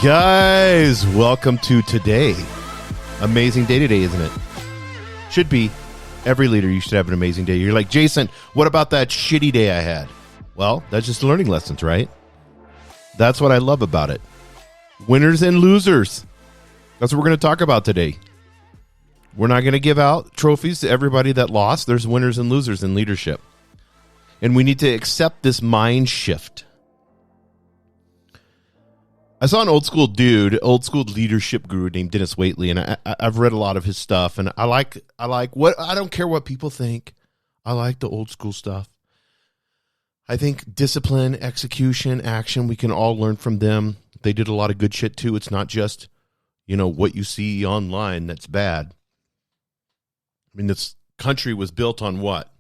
Guys, welcome to today. Amazing day today, isn't it? Should be. Every leader, you should have an amazing day. You're like, Jason, what about that shitty day I had? Well, that's just learning lessons, right? That's what I love about it. Winners and losers. That's what we're going to talk about today. We're not going to give out trophies to everybody that lost. There's winners and losers in leadership. And we need to accept this mind shift. I saw an old school leadership guru named Dennis Waitley, and I've read a lot of his stuff, and I like what, I don't care what people think. I like the old school stuff. I think discipline, execution, action, we can all learn from them. They did a lot of good shit too. It's not just, what you see online that's bad. I mean, this country was built on what?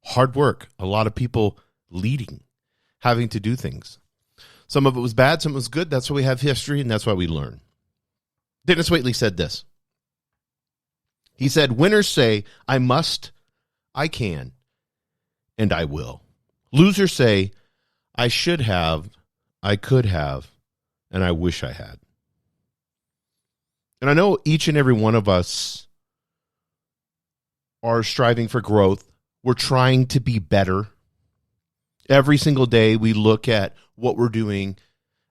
Hard work. A lot of people leading, having to do things. Some of it was bad, some of it was good. That's why we have history, and that's why we learn. Dennis Waitley said this. He said, winners say, I must, I can, and I will. Losers say, I should have, I could have, and I wish I had. And I know each and every one of us are striving for growth. We're trying to be better. Every single day we look at what we're doing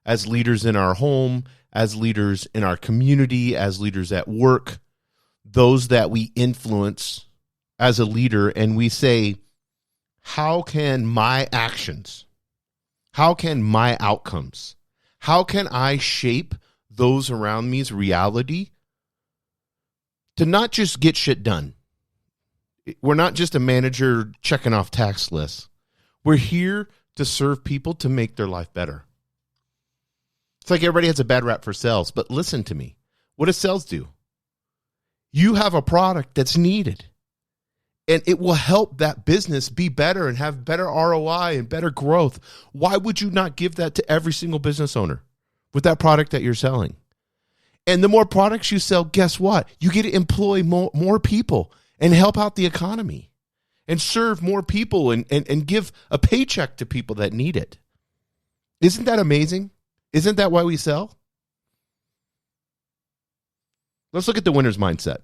as leaders in our home, as leaders in our community, as leaders at work, those that we influence as a leader, and we say, how can my actions, how can my outcomes, how can I shape those around me's reality to not just get shit done? We're not just a manager checking off task lists. We're here to serve people to make their life better. It's like everybody has a bad rap for sales, but listen to me. What does sales do? You have a product that's needed, and it will help that business be better and have better ROI and better growth. Why would you not give that to every single business owner with that product that you're selling? And the more products you sell, guess what? You get to employ more people and help out the economy and serve more people and give a paycheck to people that need it. Isn't that amazing? Isn't that why we sell? Let's look at the winner's mindset.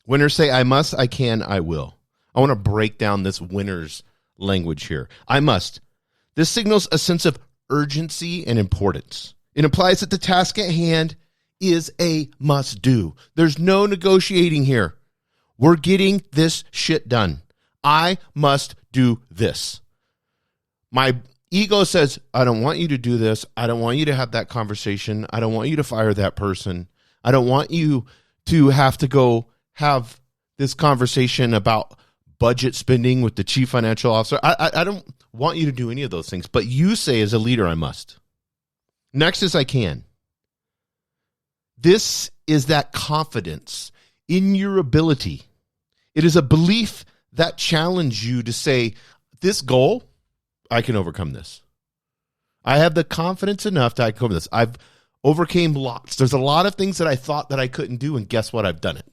Winners say, I must, I can, I will. I want to break down this winner's language here. I must. This signals a sense of urgency and importance. It implies that the task at hand is a must do. There's no negotiating here. We're getting this shit done. I must do this. My ego says, I don't want you to do this. I don't want you to have that conversation. I don't want you to fire that person. I don't want you to have to go have this conversation about budget spending with the chief financial officer. I don't want you to do any of those things. But you say as a leader, I must. Next is I can. This is that confidence in your ability. It is a belief that challenges you to say, this goal, I can overcome this. I have the confidence enough to overcome this. I've overcame lots. There's a lot of things that I thought that I couldn't do, and guess what? I've done it.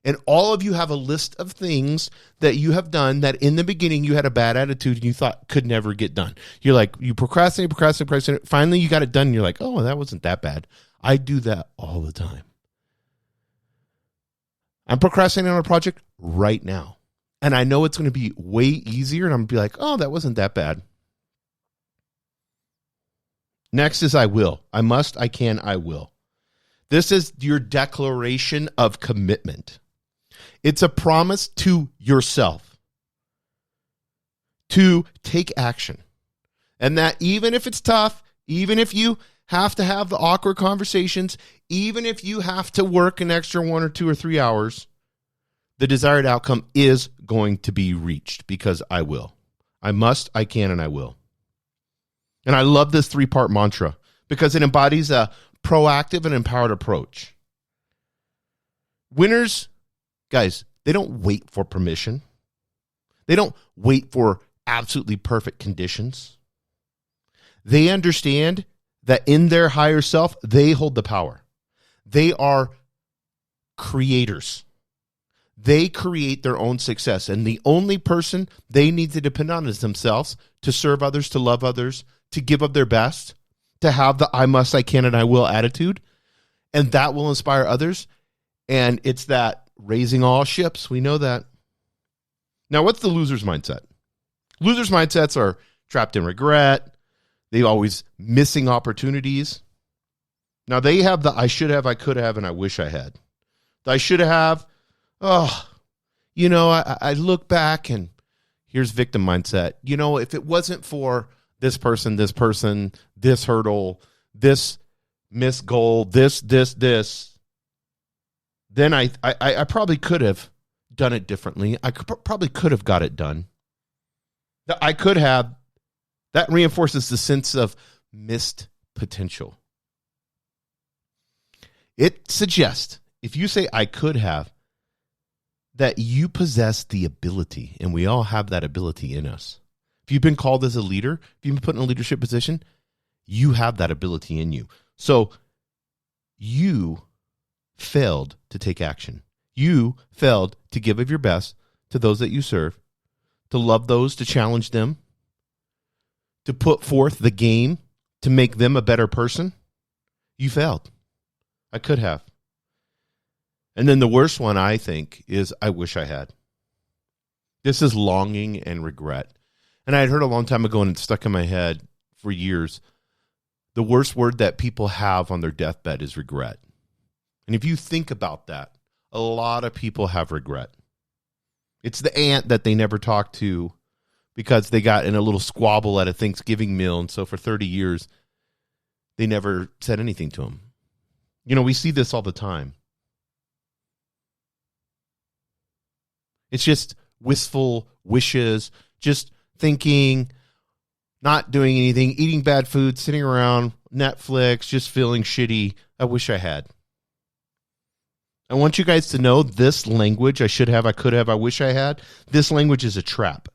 And all of you have a list of things that you have done that in the beginning you had a bad attitude and you thought could never get done. You're like, you procrastinate. Finally, you got it done. And you're like, oh, that wasn't that bad. I do that all the time. I'm procrastinating on a project right now. And I know it's going to be way easier. And I'm going to be like, oh, that wasn't that bad. Next is I will. I must, I can, I will. This is your declaration of commitment. It's a promise to yourself to take action. And that even if it's tough, even if you have to have the awkward conversations, even if you have to work an extra 1 or 2 or 3 hours, the desired outcome is going to be reached because I will. I must, I can, and I will. And I love this 3-part mantra because it embodies a proactive and empowered approach. Winners, guys, they don't wait for permission. They don't wait for absolutely perfect conditions. They understand that in their higher self, they hold the power. They are creators. They create their own success. And the only person they need to depend on is themselves to serve others, to love others, to give of their best, to have the I must, I can, and I will attitude, and that will inspire others. And it's that raising all ships. We know that. Now, what's the loser's mindset? Losers' mindsets are trapped in regret. They always missing opportunities. Now, they have the I should have, I could have, and I wish I had. The I should have, I look back and here's victim mindset. If it wasn't for this person, this hurdle, this missed goal, this, then I probably could have done it differently. I probably could have got it done. I could have. That reinforces the sense of missed potential. It suggests, if you say I could have, that you possess the ability, and we all have that ability in us. If you've been called as a leader, if you've been put in a leadership position, you have that ability in you. So you failed to take action. You failed to give of your best to those that you serve, to love those, to challenge them, to put forth the game, to make them a better person. You failed. I could have. And then the worst one, I think, is I wish I had. This is longing and regret. And I had heard a long time ago, and it's stuck in my head for years, the worst word that people have on their deathbed is regret. And if you think about that, a lot of people have regret. It's the aunt that they never talked to because they got in a little squabble at a Thanksgiving meal, and so for 30 years, they never said anything to them. We see this all the time. It's just wistful wishes, just thinking, not doing anything, eating bad food, sitting around Netflix, just feeling shitty. I wish I had. I want you guys to know this language, I should have, I could have, I wish I had, this language is a trap.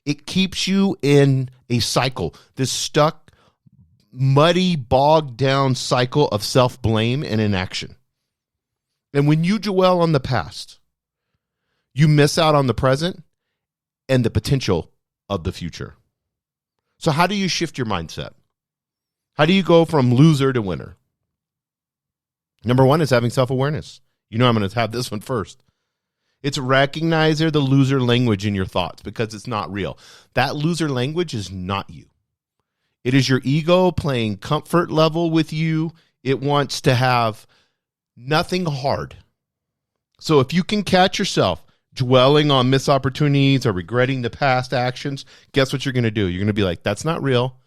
It keeps you in a cycle, this stuck, muddy, bogged down cycle of self-blame and inaction. And when you dwell on the past, you miss out on the present and the potential of the future. So how do you shift your mindset? How do you go from loser to winner? Number one is having self-awareness. I'm going to have this one first. It's recognize the loser language in your thoughts because it's not real. That loser language is not you. It is your ego playing comfort level with you. It wants to have nothing hard. So if you can catch yourself dwelling on missed opportunities or regretting the past actions, guess what you're going to do? You're going to be like, that's not real.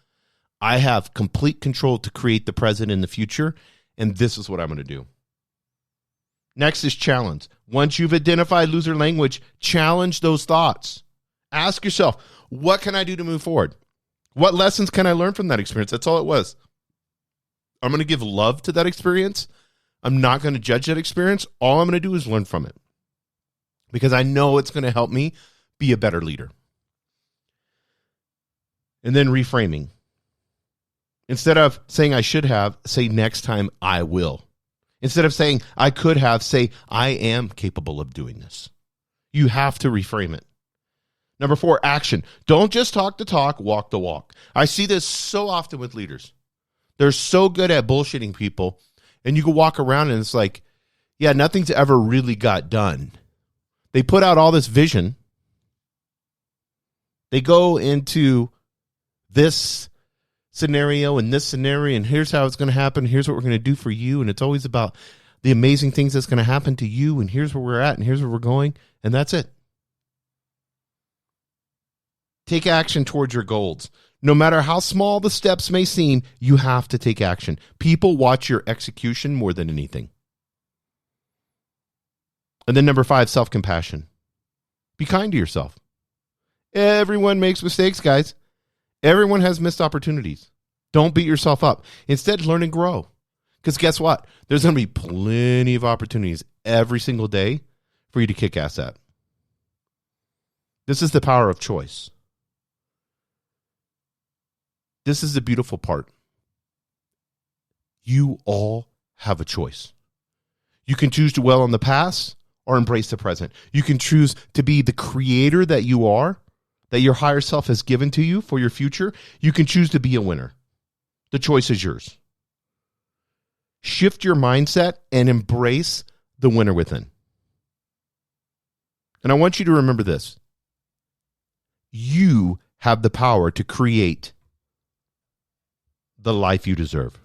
I have complete control to create the present and the future, and this is what I'm going to do. Next is challenge. Once you've identified loser language, challenge those thoughts. Ask yourself, what can I do to move forward? What lessons can I learn from that experience? That's all it was. I'm going to give love to that experience. I'm not going to judge that experience. All I'm going to do is learn from it because I know it's going to help me be a better leader. And then reframing. Instead of saying I should have, say next time I will. Instead of saying I could have, say I am capable of doing this. You have to reframe it. Number 4, action. Don't just talk the talk, walk the walk. I see this so often with leaders. They're so good at bullshitting people, and you can walk around and it's like, yeah, nothing's ever really got done. They put out all this vision. They go into this scenario and this scenario, and here's how it's going to happen. Here's what we're going to do for you. And it's always about the amazing things that's going to happen to you. And here's where we're at and here's where we're going. And that's it. Take action towards your goals. No matter how small the steps may seem, you have to take action. People watch your execution more than anything. And then number 5, self-compassion. Be kind to yourself. Everyone makes mistakes, guys. Everyone has missed opportunities. Don't beat yourself up. Instead, learn and grow. Because guess what? There's going to be plenty of opportunities every single day for you to kick ass at. This is the power of choice. This is the beautiful part. You all have a choice. You can choose to dwell on the past or embrace the present. You can choose to be the creator that you are, that your higher self has given to you for your future. You can choose to be a winner. The choice is yours. Shift your mindset and embrace the winner within. And I want you to remember this. You have the power to create the life you deserve.